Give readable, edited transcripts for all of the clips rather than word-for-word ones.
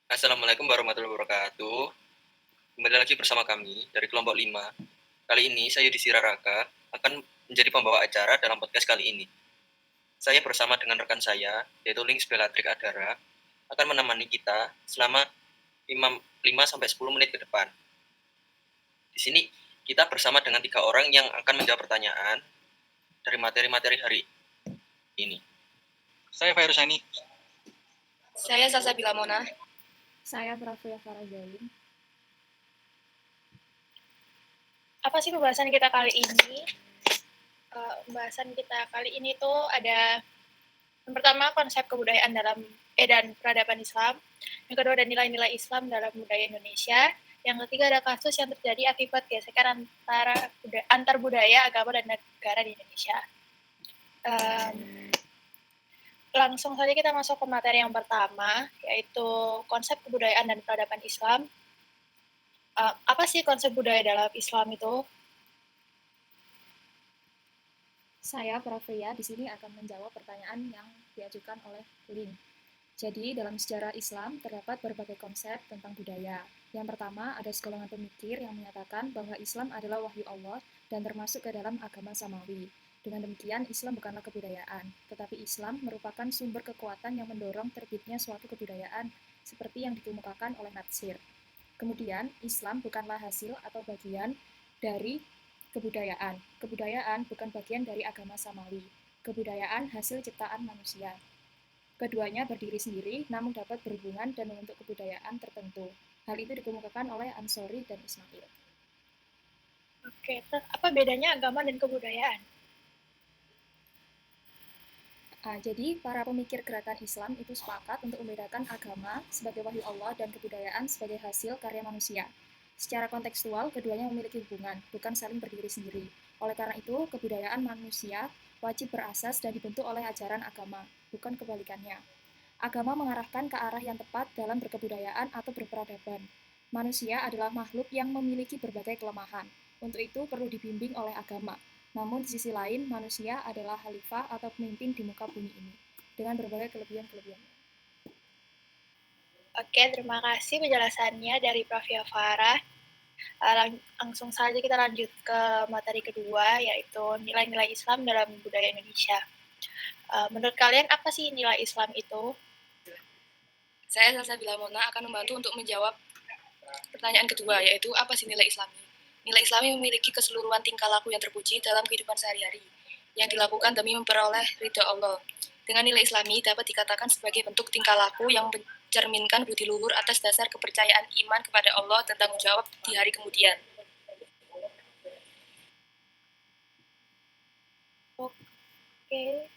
Assalamualaikum warahmatullahi wabarakatuh. Kembali lagi bersama kami dari kelompok 5. Kali ini saya Yudi Siraraka akan menjadi pembawa acara dalam podcast kali ini. Saya bersama dengan rekan saya, yaitu Links Bellatrix Adara, akan menemani kita selama 5-10 menit ke depan. Di sini kita bersama dengan 3 orang yang akan menjawab pertanyaan dari materi-materi hari ini. Saya Fairuz Hani. Saya Sasa Bilamona. Saya Prafia Farazain. Apa sih pembahasan kita kali ini? Pembahasan kita kali ini tuh ada yang pertama konsep kebudayaan dan peradaban Islam. Yang kedua ada nilai-nilai Islam dalam budaya Indonesia. Yang ketiga ada kasus yang terjadi akibat gesekan antar budaya, agama, dan negara di Indonesia. Langsung saja kita masuk ke materi yang pertama, yaitu konsep kebudayaan dan peradaban Islam. Apa sih konsep budaya dalam Islam itu? Saya Prafia di sini akan menjawab pertanyaan yang diajukan oleh Lin. Jadi, dalam sejarah Islam terdapat berbagai konsep tentang budaya. Yang pertama, ada segolongan pemikir yang menyatakan bahwa Islam adalah wahyu Allah dan termasuk ke dalam agama samawi. Dengan demikian, Islam bukanlah kebudayaan, tetapi Islam merupakan sumber kekuatan yang mendorong terbitnya suatu kebudayaan seperti yang dikemukakan oleh Natsir. Kemudian, Islam bukanlah hasil atau bagian dari kebudayaan. Kebudayaan bukan bagian dari agama samawi. Kebudayaan hasil ciptaan manusia. Keduanya berdiri sendiri, namun dapat berhubungan dan membentuk kebudayaan tertentu. Hal itu dikemukakan oleh Ansori dan Ismail. Oke, apa bedanya agama dan kebudayaan? Jadi, para pemikir gerakan Islam itu sepakat untuk membedakan agama sebagai wahyu Allah dan kebudayaan sebagai hasil karya manusia. Secara kontekstual, keduanya memiliki hubungan, bukan saling berdiri sendiri. Oleh karena itu, kebudayaan manusia wajib berasas dan dibentuk oleh ajaran agama, bukan kebalikannya. Agama mengarahkan ke arah yang tepat dalam berkebudayaan atau berperadaban. Manusia adalah makhluk yang memiliki berbagai kelemahan. Untuk itu, perlu dibimbing oleh agama. Namun, di sisi lain, manusia adalah khalifah atau pemimpin di muka bumi ini, dengan berbagai kelebihan-kelebihannya. Oke, terima kasih penjelasannya dari Prof. Farah. Langsung saja kita lanjut ke materi kedua, yaitu nilai-nilai Islam dalam budaya Indonesia. Menurut kalian, apa sih nilai Islam itu? Saya Sasa Bilamona akan membantu untuk menjawab pertanyaan kedua, yaitu apa sih nilai Islami? Nilai Islami memiliki keseluruhan tingkah laku yang terpuji dalam kehidupan sehari-hari, yang dilakukan demi memperoleh ridha Allah. Dengan nilai Islami dapat dikatakan sebagai bentuk tingkah laku yang mencerminkan budi luhur atas dasar kepercayaan iman kepada Allah dan tanggung jawab di hari kemudian. Oke,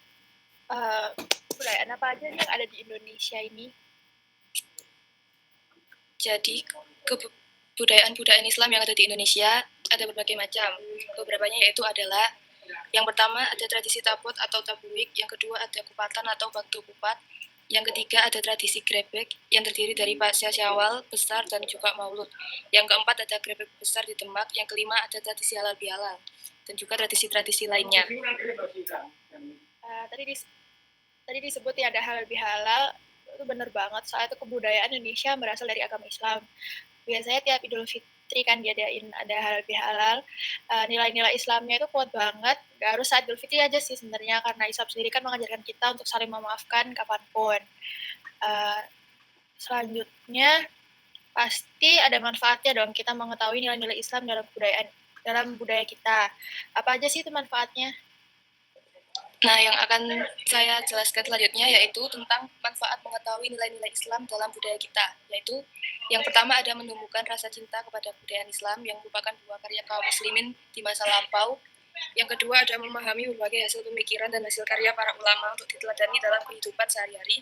kebudayaan apa aja yang ada di Indonesia ini? Jadi, kebudayaan Islam yang ada di Indonesia ada berbagai macam. Beberapanya yaitu adalah yang pertama ada tradisi taput atau tabuik, yang kedua ada kupatan atau baktu kupat, yang ketiga ada tradisi grebek yang terdiri dari pasca Syawal, besar, dan juga maulud. Yang keempat ada grebek besar di Demak, yang kelima ada tradisi halal bihalal, dan juga tradisi-tradisi lainnya. Tadi disebut ya ada halal bihalal, itu benar banget, soalnya itu kebudayaan Indonesia berasal dari agama Islam. Biasanya tiap Idul Fitri kan diadain ada halal bihalal. Nilai-nilai Islamnya itu kuat banget, gak harus saat Idul Fitri aja sih sebenarnya, karena Islam sendiri kan mengajarkan kita untuk saling memaafkan kapanpun. Selanjutnya pasti ada manfaatnya dong kita mengetahui nilai-nilai Islam dalam budaya kita. Apa aja sih itu manfaatnya? Nah, yang akan saya jelaskan selanjutnya yaitu tentang manfaat mengetahui nilai-nilai Islam dalam budaya kita, yaitu yang pertama ada menumbuhkan rasa cinta kepada budaya Islam yang merupakan buah karya kaum muslimin di masa lampau. Yang kedua ada memahami berbagai hasil pemikiran dan hasil karya para ulama untuk diteladani dalam kehidupan sehari-hari.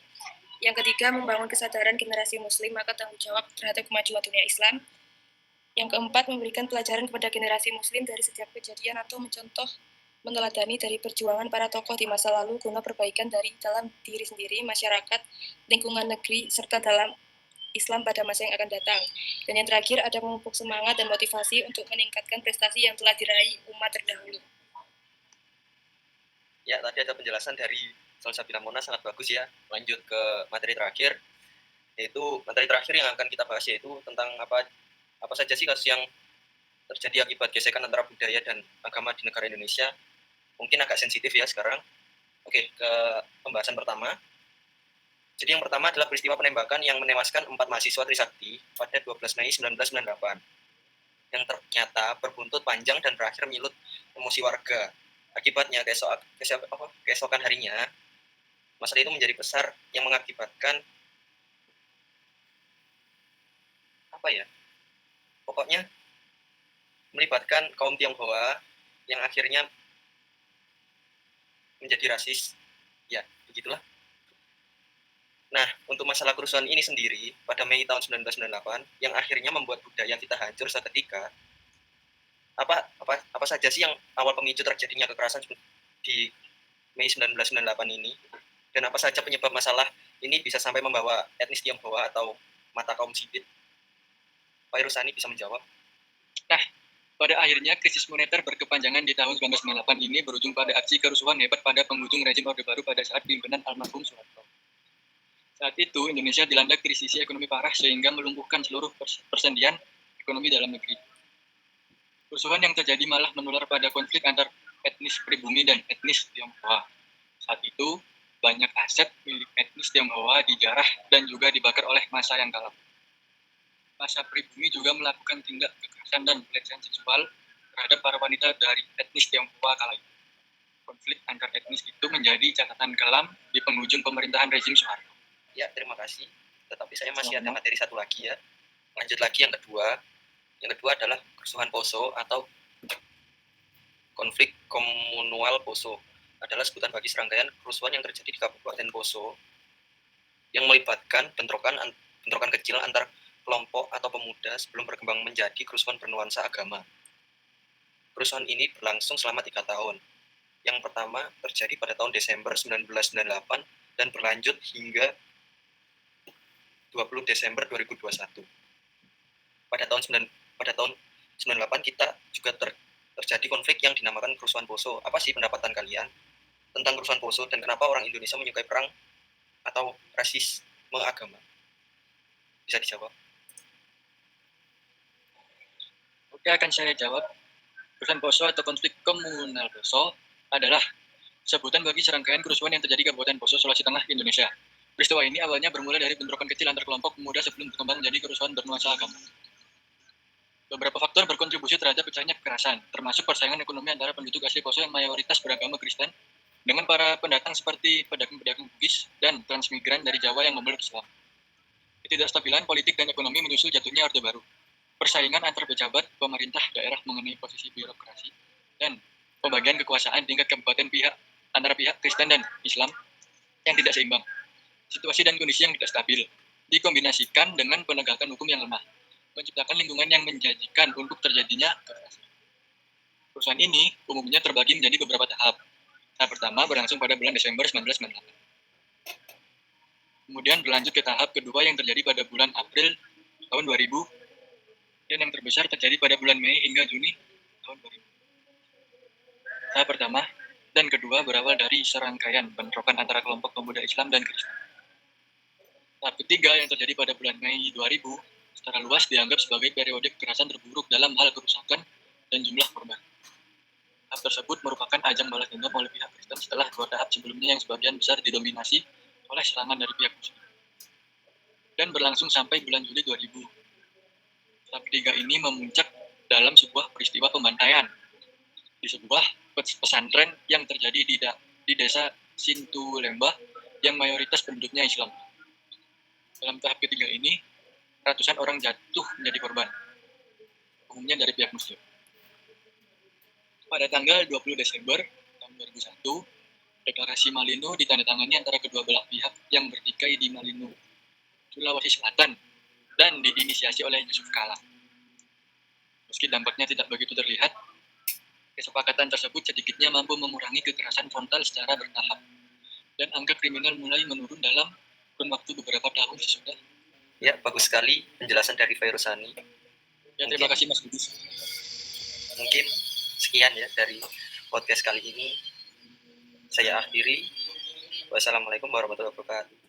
Yang ketiga membangun kesadaran generasi muslim akan tanggung jawab terhadap kemajuan dunia Islam. Yang keempat memberikan pelajaran kepada generasi muslim dari setiap kejadian atau mencontoh meneladani dari perjuangan para tokoh di masa lalu guna perbaikan dari dalam diri sendiri, masyarakat, lingkungan negeri, serta dalam Islam pada masa yang akan datang. Dan yang terakhir ada memupuk semangat dan motivasi untuk meningkatkan prestasi yang telah diraih umat terdahulu. Ya, tadi ada penjelasan dari Salsa Bilamona, sangat bagus ya. Lanjut ke materi terakhir. yaitu materi terakhir yang akan kita bahas yaitu tentang apa saja sih kasus yang terjadi akibat gesekan antara budaya dan agama di negara Indonesia. Mungkin agak sensitif ya sekarang. Oke, ke pembahasan pertama. Jadi yang pertama adalah peristiwa penembakan yang menewaskan 4 mahasiswa Trisakti pada 12 Mei 1998 yang ternyata berbuntut panjang dan berakhir menyulut emosi warga. Akibatnya keesokan harinya masalah itu menjadi besar yang mengakibatkan pokoknya melibatkan kaum Tionghoa yang akhirnya menjadi rasis. Ya, begitulah. Nah, untuk masalah kerusuhan ini sendiri, pada Mei tahun 1998, yang akhirnya membuat budaya kita hancur seketika, apa saja sih yang awal pemicu terjadinya kekerasan di Mei 1998 ini? Dan apa saja penyebab masalah ini bisa sampai membawa etnis Tionghoa atau mata kaum sipit? Pak Irusani bisa menjawab. Nah, pada akhirnya krisis moneter berkepanjangan di tahun 1998 ini berujung pada aksi kerusuhan hebat pada penghujung rezim Orde Baru pada saat pimpinan almarhum Soeharto. Saat itu, Indonesia dilanda krisis ekonomi parah sehingga melumpuhkan seluruh persendian ekonomi dalam negeri. Kerusuhan yang terjadi malah menular pada konflik antar etnis pribumi dan etnis Tionghoa. Saat itu, banyak aset milik etnis Tionghoa dijarah dan juga dibakar oleh massa yang kalah. Massa pribumi juga melakukan tindak kekerasan dan pelecehan seksual terhadap para wanita dari etnis Tionghoa kala itu. Konflik antar etnis itu menjadi catatan kelam di penghujung pemerintahan rezim Soeharto. Ya, terima kasih. Tetapi saya masih ada materi satu lagi ya. Lanjut lagi yang kedua. Yang kedua adalah kerusuhan Poso atau konflik komunal Poso. Adalah sebutan bagi serangkaian kerusuhan yang terjadi di Kabupaten Poso yang melibatkan bentrokan kecil antar kelompok atau pemuda sebelum berkembang menjadi kerusuhan bernuansa agama. Kerusuhan ini berlangsung selama 3 tahun. Yang pertama terjadi pada tahun Desember 1998 dan berlanjut hingga 20 Desember 2021. Pada tahun 98 kita juga terjadi konflik yang dinamakan kerusuhan Poso. Apa sih pendapatan kalian tentang kerusuhan Poso dan kenapa orang Indonesia menyukai perang atau rasisme agama? Bisa dijawab? Oke, akan saya jawab. Kerusuhan Poso atau konflik komunal Poso adalah sebutan bagi serangkaian kerusuhan yang terjadi di Kabupaten Poso, Sulawesi Tengah, Indonesia. Peristiwa ini awalnya bermula dari bentrokan kecil antar kelompok pemuda sebelum berkembang menjadi kerusuhan bernuansa agama. Beberapa faktor berkontribusi terhadap pecahnya kekerasan, termasuk persaingan ekonomi antara penduduk asli Poso yang mayoritas beragama Kristen dengan para pendatang seperti pedagang-pedagang Bugis dan transmigran dari Jawa yang memeluk Islam. Ketidakstabilan politik dan ekonomi menyusul jatuhnya Orde Baru. Persaingan antar pejabat pemerintah daerah mengenai posisi birokrasi dan pembagian kekuasaan tingkat kabupaten antara pihak Kristen dan Islam yang tidak seimbang. Situasi dan kondisi yang tidak stabil dikombinasikan dengan penegakan hukum yang lemah, menciptakan lingkungan yang menjanjikan untuk terjadinya kekerasan. Kerusuhan ini umumnya terbagi menjadi beberapa tahap. Tahap pertama berlangsung pada bulan Desember 1998. Kemudian berlanjut ke tahap kedua yang terjadi pada bulan April tahun 2000 dan yang terbesar terjadi pada bulan Mei hingga Juni tahun 2000. Tahap pertama dan kedua berawal dari serangkaian bentrokan antara kelompok pemuda Islam dan Kristen. Tahap ketiga yang terjadi pada bulan Mei 2000 secara luas dianggap sebagai periode kekerasan terburuk dalam hal kerusakan dan jumlah korban. Tahap tersebut merupakan ajang balas dendam oleh pihak Kristen setelah 2 tahap sebelumnya yang sebagian besar didominasi oleh serangan dari pihak Muslim. Dan berlangsung sampai bulan Juli 2000. Tahap ketiga ini memuncak dalam sebuah peristiwa pembantaian di sebuah pesantren yang terjadi di desa Sintu Lembah yang mayoritas penduduknya Islam. Dalam tahap ketiga ini, ratusan orang jatuh menjadi korban, umumnya dari pihak Muslim. Pada tanggal 20 Desember tahun 2001, deklarasi Malino ditandatangani antara kedua belah pihak yang bertikai di Malino, Sulawesi Selatan, dan diinisiasi oleh Yusuf Kala. Meski dampaknya tidak begitu terlihat, kesepakatan tersebut sedikitnya mampu mengurangi kekerasan frontal secara bertahap, dan angka kriminal mulai menurun dalam kurun waktu beberapa tahun sesudah. Ya, bagus sekali penjelasan dari Pak Irusani. Ya, terima kasih Mas Budi. Mungkin sekian ya dari podcast kali ini. Saya akhiri. Wassalamualaikum warahmatullahi wabarakatuh.